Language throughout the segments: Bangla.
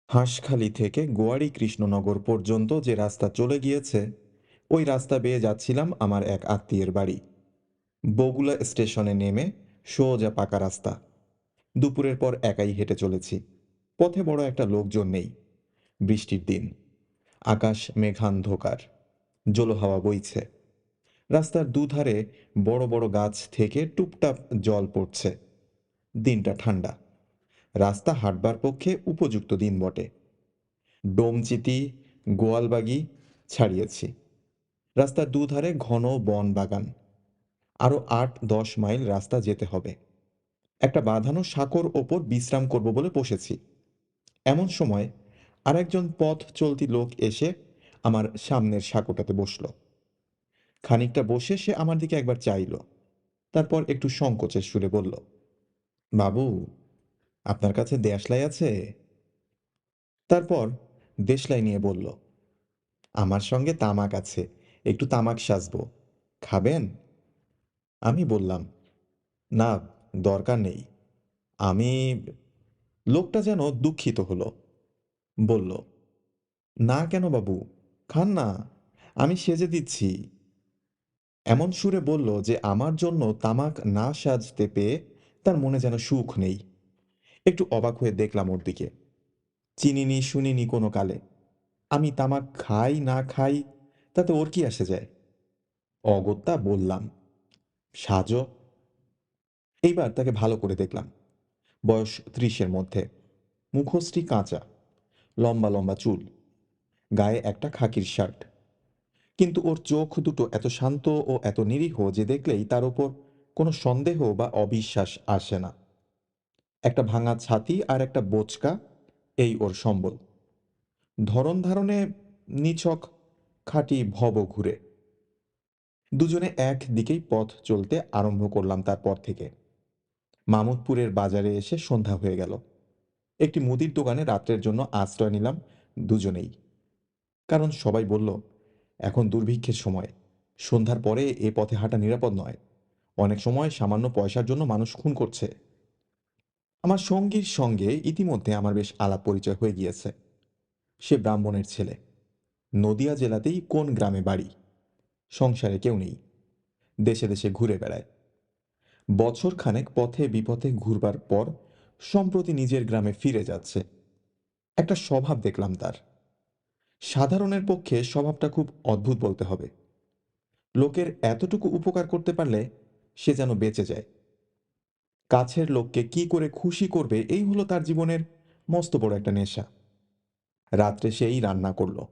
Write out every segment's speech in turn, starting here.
হাঁসখালি থেকে গোয়ারি কৃষ্ণনগর পর্যন্ত যে রাস্তা চলে গিয়েছে, ওই রাস্তা বেয়ে যাচ্ছিলাম আমার এক আত্মীয়ের বাড়ি। বগুলা স্টেশনে নেমে সোজা পাকা রাস্তা। দুপুরের পর একাই হেঁটে চলেছি। পথে বড় একটা লোকজন নেই। বৃষ্টির দিন। আকাশ মেঘান্ধকার। জোলো হাওয়া বইছে। রাস্তার দুধারে বড় বড় গাছ থেকে টুপটাপ জল পড়ছে। দিনটা ঠান্ডা। রাস্তা হাঁটবার পক্ষে উপযুক্ত দিন বটে। ডোমচিতি, গোয়ালবাগি ছাড়িয়েছি। রাস্তার দুধারে ঘন বন বাগান। আরো ৮-১০ মাইল রাস্তা যেতে হবে। একটা বাঁধানো সাঁকোর ওপর বিশ্রাম করব বলে বসেছি। এমন সময় আরেকজন পথ চলতি লোক এসে আমার সামনের সাঁকোটাতে বসল। খানিকটা বসে সে আমার দিকে একবার চাইল। তারপর একটু সংকোচের সুরে বলল, বাবু, আপনার কাছে দেশলাই আছে? তারপর দেশলাই নিয়ে বলল, আমার সঙ্গে তামাক আছে, একটু তামাক সাজবো, খাবেন? আমি বললাম, না, দরকার নেই। আমি। লোকটা যেন দুঃখিত হলো। বলল, না কেন বাবু, খান না, আমি সেজে দিচ্ছি। এমন সুরে বলল যে আমার জন্য তামাক না সাজতে পেয়ে তার মনে যেন সুখ নেই। একটু অবাক হয়ে দেখলাম ওর দিকে। চিনিনি শুনিনি কোনো কালে। আমি তামাক খাই না খাই তাতে ওর কি আসে যায়? অগত্যা বললাম, সাজো। এইবার তাকে ভালো করে দেখলাম। বয়স ৩০-এর মধ্যে। মুখশ্রী কাঁচা। লম্বা লম্বা চুল। গায়ে একটা খাকির শার্ট। কিন্তু ওর চোখ দুটো এত শান্ত ও এত নিরীহ যে দেখলেই তার ওপর কোনো সন্দেহ বা অবিশ্বাস আসে না। একটা ভাঙা ছাতি আর একটা বোঁচকা, এই ওর সম্বল। ধরন ধারণে নিছক খাঁটি ভবঘুরে। দুজনে এক দিকেই পথ চলতে আরম্ভ করলাম তারপর থেকে। মামুদপুরের বাজারে এসে সন্ধ্যা হয়ে গেল। একটি মুদির দোকানে রাত্রের জন্য আশ্রয় নিলাম দুজনেই। কারণ সবাই বলল, এখন দুর্ভিক্ষের সময়, সন্ধ্যার পরে এ পথে হাঁটা নিরাপদ নয়। অনেক সময় সামান্য পয়সার জন্য মানুষ খুন করছে। আমার সঙ্গীর সঙ্গে ইতিমধ্যে আমার বেশ আলাপ পরিচয় হয়ে গিয়েছে। সে ব্রাহ্মণের ছেলে। নদিয়া জেলাতেই কোন গ্রামে বাড়ি। সংসারে কেউ নেই। দেশে দেশে ঘুরে বেড়ায়। বছর খানেক পথে বিপথে ঘুরবার পর সম্প্রতি নিজের গ্রামে ফিরে যাচ্ছে। একটা স্বভাব দেখলাম তার। সাধারণের পক্ষে স্বভাবটা খুব অদ্ভুত বলতে হবে। লোকের এতটুকু উপকার করতে পারলে সে যেন বেঁচে যায়। কাছের লোককে কি করে খুশি করবে, এই হলো তার জীবনের মস্ত বড় একটা নেশা। রাত্রে সেই রান্না করলো।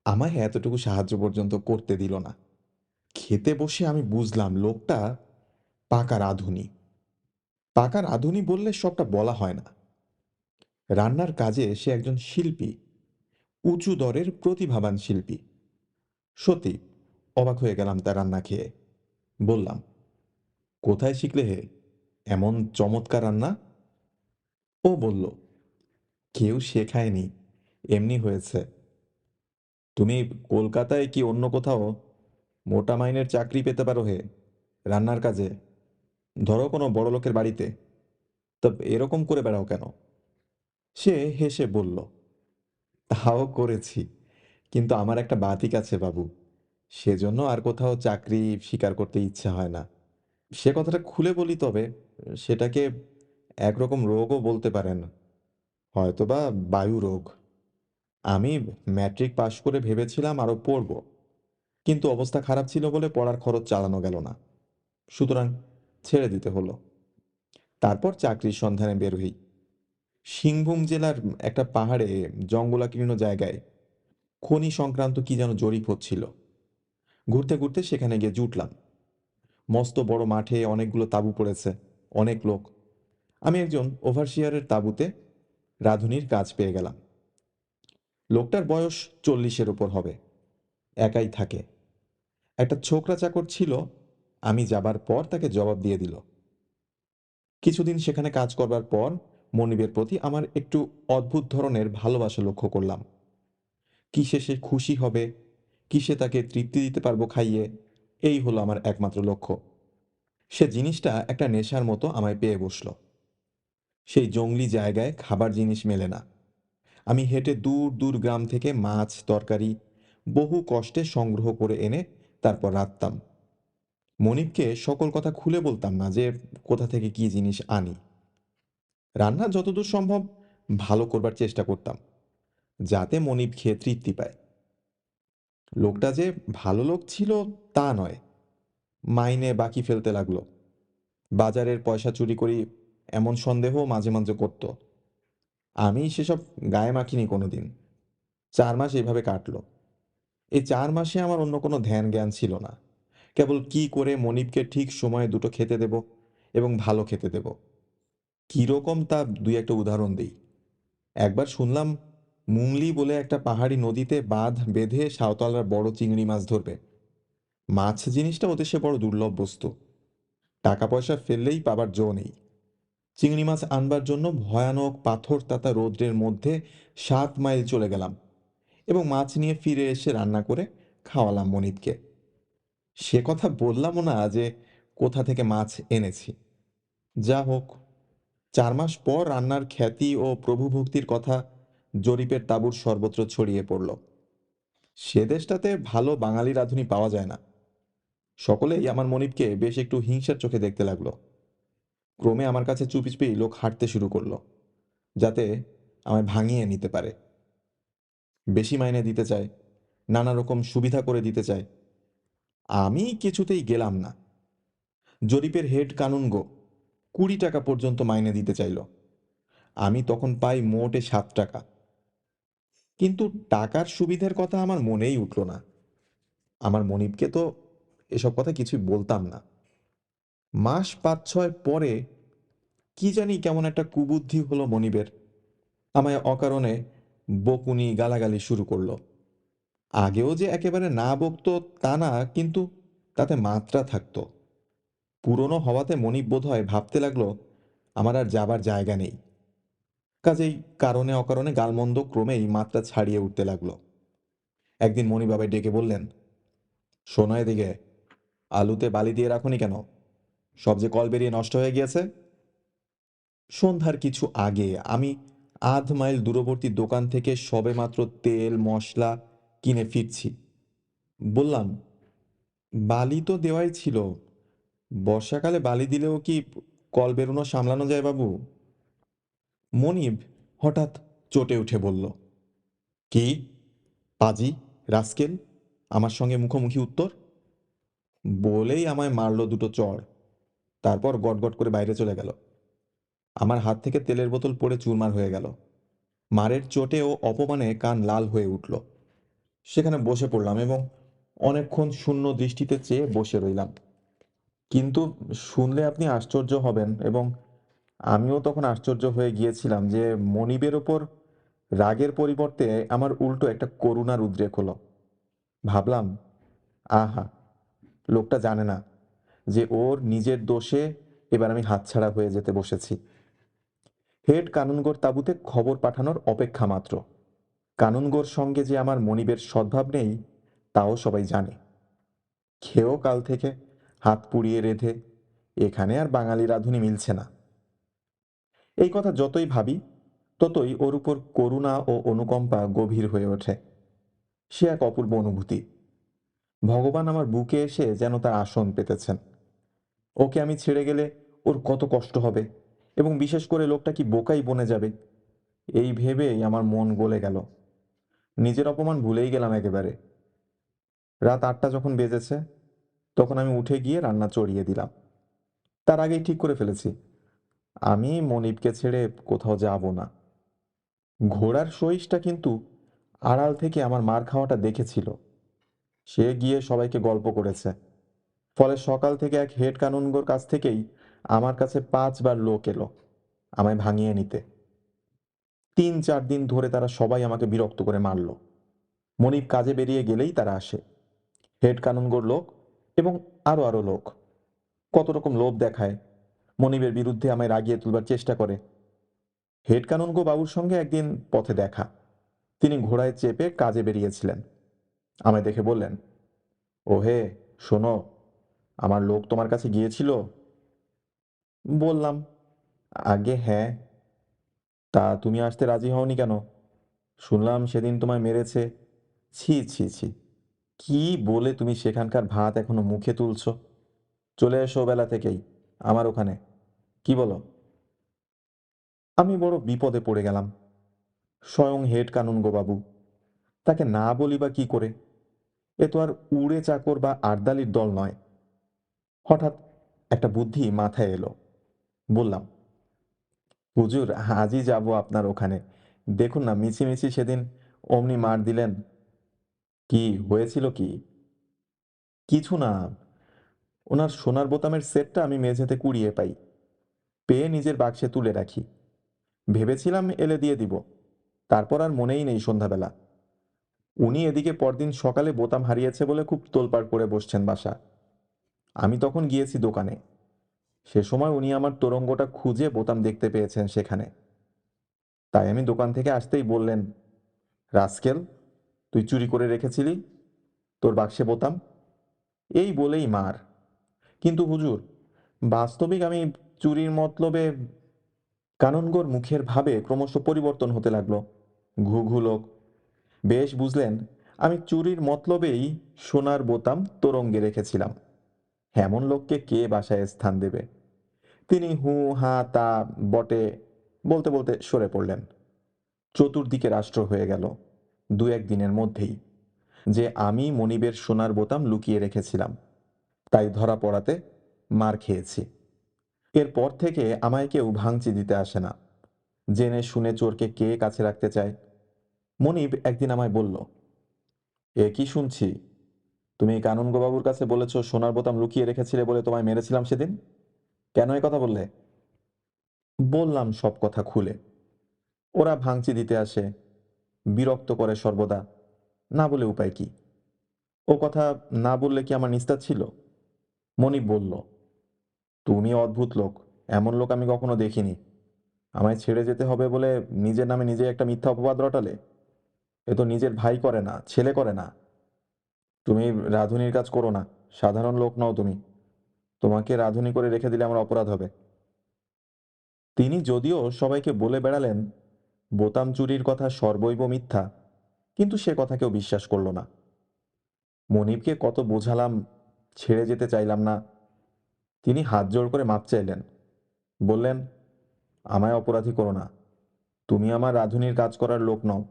আমায় এতটুকু সাহায্য পর্যন্ত করতে দিল না। খেতে বসে আমি বুঝলাম লোকটা পাকা রাঁধুনি। পাকা রাঁধুনি বললে সবটা বলা হয় না। রান্নার কাজে সে একজন শিল্পী। উঁচু দরের প্রতিভাবান শিল্পী। সত্যি অবাক হয়ে গেলাম তার রান্না খেয়ে। বললাম, কোথায় শিখলে হে এমন চমৎকার রান্না? ও বলল, কেউ শেখায়নি, এমনি হয়েছে। তুমি কলকাতায় কি অন্য কোথাও মোটা মাইনের চাকরি পেতে পারো হে, রান্নার কাজে। ধরো কোনো বড় লোকের বাড়িতে। তা এরকম করে বেড়াও কেন? সে হেসে বলল, তাও করেছি, কিন্তু আমার একটা বাতিক আছে বাবু, সেজন্য আর কোথাও চাকরি স্বীকার করতে ইচ্ছে হয় না। সে কথাটা খুলে বলি তবে, সেটাকে একরকম রোগও বলতে পারেন, হয়তোবা বায়ু রোগ। আমি ম্যাট্রিক পাশ করে ভেবেছিলাম আরো পড়ব, কিন্তু অবস্থা খারাপ ছিল বলে পড়ার খরচ চালানো গেল না। সুতরাং ছেড়ে দিতে হলো। তারপর চাকরির সন্ধানে বের হই। সিংভূম জেলার একটা পাহাড়ে জঙ্গলাকীর্ণ জায়গায় খনি সংক্রান্ত কি যেন জরিপ হচ্ছিল। ঘুরতে ঘুরতে সেখানে গিয়ে জুটলাম। মস্ত বড় মাঠে অনেকগুলো তাঁবু পড়েছে। অনেক লোক। আমি একজন ওভারসিয়ারের তাঁবুতে রাঁধুনির কাজ পেয়ে গেলাম। লোকটার বয়স ৪০-এর উপর হবে। একাই থাকে। একটা ছোকরা চাকর ছিল। আমি যাবার পর তাকে জবাব দিয়ে দিল। কিছুদিন সেখানে কাজ করবার পর মনিবের প্রতি আমার একটু অদ্ভুত ধরনের ভালোবাসা লক্ষ্য করলাম। কিসে সে খুশি হবে, কিসে তাকে তৃপ্তি দিতে পারবো খাইয়ে, এই হলো আমার একমাত্র লক্ষ্য। সে জিনিসটা একটা নেশার মতো আমায় পেয়ে বসল। সেই জংলি জায়গায় খাবার জিনিস মেলে না। আমি হেঁটে দূর দূর গ্রাম থেকে মাছ তরকারি বহু কষ্টে সংগ্রহ করে এনে তারপর রাঁধতাম। মনিবকে সকল কথা খুলে বলতাম না যে কোথা থেকে কি জিনিস আনি। রান্না যতদূর সম্ভব ভালো করবার চেষ্টা করতাম, যাতে মনিব খেয়ে তৃপ্তি পায়। লোকটা যে ভালো লোক ছিল তা নয়, মাইনে বাকি ফেলতে লাগলো, বাজারের পয়সা চুরি করি এমন সন্দেহ মাঝে মাঝে করত। আমি সেসব গায়ে মাখিনি কোনোদিন। 4 মাস এইভাবে কাটলো। এই 4 মাসে আমার অন্য কোনো ধ্যান জ্ঞান ছিল না, কেবল কি করে মনিবকে ঠিক সময়ে দুটো খেতে দেব এবং ভালো খেতে দেব। কিরকম তা দুই একটা উদাহরণ দিই। একবার শুনলাম মুংলি বলে একটা পাহাড়ি নদীতে বাঁধ বেঁধে সাঁওতালরা বড় চিংড়ি মাছ ধরবে। মাছ জিনিসটা ওদের সে বড় দুর্লভ বস্তু, টাকা পয়সা ফেললেই পাবার জো নেই। চিংড়ি মাছ আনবার জন্য ভয়ানক পাথর তাতা রৌদ্রের মধ্যে 7 মাইল চলে গেলাম এবং মাছ নিয়ে ফিরে এসে রান্না করে খাওয়ালাম মনিবকে। সে কথা বললামও না যে কোথা থেকে মাছ এনেছি। যা হোক, 4 মাস পর রান্নার খ্যাতি ও প্রভুভক্তির কথা জরিপের তাঁবুর সর্বত্র ছড়িয়ে পড়ল। সে দেশটাতে ভালো বাঙালি রাঁধুনি পাওয়া যায় না। সকলেই আমার মনিবকে বেশ একটু হিংসার চোখে দেখতে লাগলো। ক্রমে আমার কাছে চুপি চুপি লোক হাঁটতে শুরু করলো, যাতে আমায় ভাঙিয়ে নিতে পারে। বেশি মাইনে দিতে চায়, নানা রকম সুবিধা করে দিতে চায়। আমি কিছুতেই গেলাম না। জরিপের হেড কানুনগো 20 টাকা পর্যন্ত মাইনে দিতে চাইল। আমি তখন পাই মোটে 7 টাকা। কিন্তু টাকার সুবিধের কথা আমার মনেই উঠল না। আমার মনিবকে তো এসব কথা কিছুই বলতাম না। মাস 5-6 পরে কি জানি কেমন একটা কুবুদ্ধি হলো মনিবের, আমায় অকারণে বকুনি গালাগালি শুরু করলো। আগেও যে একেবারে না বকতো তা না, কিন্তু তাতে মাত্রা থাকতো। পুরনো হওয়াতে মনিব বোধহয় ভাবতে লাগলো আমার আর যাবার জায়গা নেই। কাজেই কারণে অকারণে গালমন্দ ক্রমেই মাত্রা ছাড়িয়ে উঠতে লাগলো। একদিন মনিব বাবাই ডেকে বললেন, শোনো এদিকে, আলুতে বালি দিয়ে রাখোনি কেন? সব যে কল বেরিয়ে নষ্ট হয়ে গিয়েছে। সন্ধ্যার কিছু আগে আমি আধ মাইল দূরবর্তী দোকান থেকে সবেমাত্র তেল মশলা কিনে ফিরছি। বললাম, বালি তো দেওয়াই ছিল, বর্ষাকালে বালি দিলেও কি কল বেরোনো সামলানো যায় বাবু? মনিব হঠাৎ চটে উঠে বলল, কি পাজি, রাস্কেল, আমার সঙ্গে মুখোমুখি উত্তর! বলেই আমায় মারল দুটো চড়, তারপর গটগট করে বাইরে চলে গেল। আমার হাত থেকে তেলের বোতল পড়ে চুরমার হয়ে গেল। মারের চোটে ও অপমানে কান লাল হয়ে উঠল। সেখানে বসে পড়লাম এবং অনেকক্ষণ শূন্য দৃষ্টিতে চেয়ে বসে রইলাম। কিন্তু শুনলে আপনি আশ্চর্য হবেন, এবং আমিও তখন আশ্চর্য হয়ে গিয়েছিলাম যে মনিবের ওপর রাগের পরিবর্তে আমার উল্টো একটা করুণার উদ্রেক হলো। ভাবলাম, আহা, লোকটা জানে না যে ওর নিজের দোষে এবার আমি হাতছাড়া হয়ে যেতে বসেছি। হেড কানুনগোর তাঁবুতে খবর পাঠানোর অপেক্ষা মাত্র। কানুনগোর সঙ্গে যে আমার মনিবের সদ্ভাব নেই তাও সবাই জানে। খেয়েও কাল থেকে হাত পুড়িয়ে রেধে এখানে আর বাঙালি রাঁধুনি মিলছে না। এই কথা যতই ভাবি ততই ওর উপর করুণা ও অনুকম্পা গভীর হয়ে ওঠে। সে এক অপূর্ব অনুভূতি। ভগবান আমার বুকে এসে যেন তার আসন পেতেছেন। ওকে আমি ছেড়ে গেলে ওর কত কষ্ট হবে, এবং বিশেষ করে লোকটা কি বোকাই বনে যাবে, এই ভেবেই আমার মন গলে গেল। নিজের অপমান ভুলেই গেলাম একেবারে। রাত 8টা যখন বেজেছে তখন আমি উঠে গিয়ে রান্না চড়িয়ে দিলাম। তার আগেই ঠিক করে ফেলেছি, আমি মনিবকে ছেড়ে কোথাও যাব না। ঘোড়ার সহিসটা কিন্তু আড়াল থেকে আমার মার খাওয়াটা দেখেছিল। সে গিয়ে সবাইকে গল্প করেছে। ফলে সকাল থেকে এক হেড কানুনগোর কাছ থেকেই আমার কাছে 5 বার লোক এলো আমায় ভাঙিয়ে নিতে। 3-4 দিন ধরে তারা সবাই আমাকে বিরক্ত করে মারল। মনিব কাজে বেরিয়ে গেলেই তারা আসে, হেড কানুনগোর লোক এবং আরো আরো লোক। কত রকম লোভ দেখায়, মনিবের বিরুদ্ধে আমায় রাগিয়ে তুলবার চেষ্টা করে। হেড কানুনগো বাবুর সঙ্গে একদিন পথে দেখা। তিনি ঘোড়ায় চেপে কাজে বেরিয়েছিলেন। আমায় দেখে বললেন, ও হে, শোনো, আমার লোক তোমার কাছে গিয়েছিল? বললাম, আগে হ্যাঁ। তা তুমি আসতে রাজি হওনি কেন? শুনলাম সেদিন তোমায় মেরেছে। ছি ছি ছি, কি বলে তুমি সেখানকার ভাত এখনো মুখে তুলছো? চলে এসো বেলা থেকেই আমার ওখানে। কি বলো? আমি বড় বিপদে পড়ে গেলাম। স্বয়ং হেড কানুনগো বাবু, তাকে না বলি বা কি করে? এ তো আর উড়ে চাকর বা আর্দালির দল নয়। হঠাৎ একটা বুদ্ধি মাথায় এলো। বললাম, হুজুর, আজই যাব আপনার ওখানে। দেখুন না, মিছিমিছি সেদিন অমনি মার দিলেন। কি হয়েছিল কি? কিছু না। ওনার সোনার বোতামের সেটটা আমি মেঝেতে কুড়িয়ে পাই, পেয়ে নিজের বাক্সে তুলে রাখি। ভেবেছিলাম এলে দিয়ে দিব, তারপর আর মনেই নেই সন্ধ্যাবেলা। উনি এদিকে পরদিন সকালে বোতাম হারিয়েছে বলে খুব তোলপাড় করে বসছেন বাসা। আমি তখন গিয়েছি দোকানে। সে সময় উনি আমার তোরঙ্গটা খুঁজে বোতাম দেখতে পেয়েছেন সেখানে। তাই আমি দোকান থেকে আসতেই বললেন, রাস্কেল, তুই চুরি করে রেখেছিলি তোর বাক্সে বোতাম। এই বলেই মার। কিন্তু হুজুর, বাস্তবিক আমি চুরির মতলবে। কানুনগোর মুখের ভাবে ক্রমশ পরিবর্তন হতে লাগলো। ঘু ঘু লোক। বেশ বুঝলেন, আমি চুরির মতলবেই সোনার বোতাম তোরঙ্গে রেখেছিলাম। এমন লোককে কে বাসায় স্থান দেবে? তিনি হু হা তা বটে বলতে বলতে সরে পড়লেন। চতুর্দিকে রাষ্ট্র হয়ে গেল দু এক দিনের মধ্যেই যে আমি মনিবের সোনার বোতাম লুকিয়ে রেখেছিলাম। তাই ধরা পড়াতে মার খেয়েছি। এরপর থেকে আমায় কেউ ভাঙচি দিতে আসে না। জেনে শুনে চোরকে কে কাছে রাখতে চায়? মনিব একদিন আমায় বলল, এ কি শুনছি, তুমি কানুনগো বাবুর কাছে বলেছ সোনার বোতাম লুকিয়ে রেখেছিলে বলে তোমায় মেরেছিলাম সেদিন। কেন এ কথা বললে? বললাম সব কথা খুলে। ওরা ভাঙচি দিতে আসে, বিরক্ত করে সর্বদা। না বলে উপায় কি? ও কথা না বললে কি আমার নিস্তার ছিল? মনিব বলল, তুমি অদ্ভুত লোক। এমন লোক আমি কখনো দেখিনি। আমায় ছেড়ে যেতে হবে বলে নিজের নামে নিজে একটা মিথ্যা অপবাদ রটালে। এ তো নিজের ভাই করে না, ছেলে করে না। তুমি রাঁধুনির কাজ করো না। সাধারণ লোক নও তুমি। তোমাকে রাঁধুনি করে রেখে দিলে আমার অপরাধ হবে। তিনি যদিও সবাইকে বলে বেড়ালেন বোতাম চুরির কথা সর্বৈব মিথ্যা, কিন্তু সে কথা কেউ বিশ্বাস করল না। মনিবকে কত বোঝালাম, ছেড়ে যেতে চাইলাম না। তিনি হাত জোড় করে মাপ চাইলেন। বললেন, আমায় অপরাধী করো না। তুমি আমার রাঁধুনির কাজ করার লোক নও।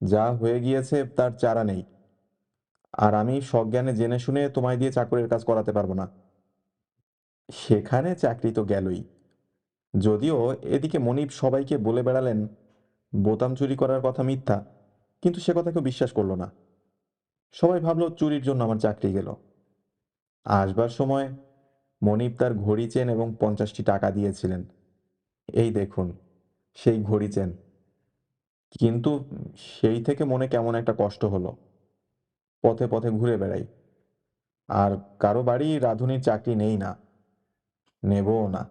যা হয়ে গিয়েছে তার চারা নেই। আর আমি সজ্ঞানে জেনে শুনে তোমায় দিয়ে চাকরের কাজ করাতে পারবো না। সেখানে চাকরি তো গেলই। যদিও এদিকে মনিব সবাইকে বলে বেড়ালেন বোতাম চুরি করার কথা মিথ্যা, কিন্তু সে কথা কেউ বিশ্বাস করল না। সবাই ভাবল চুরির জন্য আমার চাকরি গেল। আসবার সময় মনিব তার ঘড়ি চেন এবং 50টি টাকা দিয়েছিলেন। এই দেখুন, সেই ঘড়ি চেন। কিন্তু সেই থেকে মনে কেমন একটা কষ্ট হলো। পথে পথে ঘুরে বেড়াই, আর কারো বাড়ি রাঁধুনির চাকরি নেই না, নেবও না।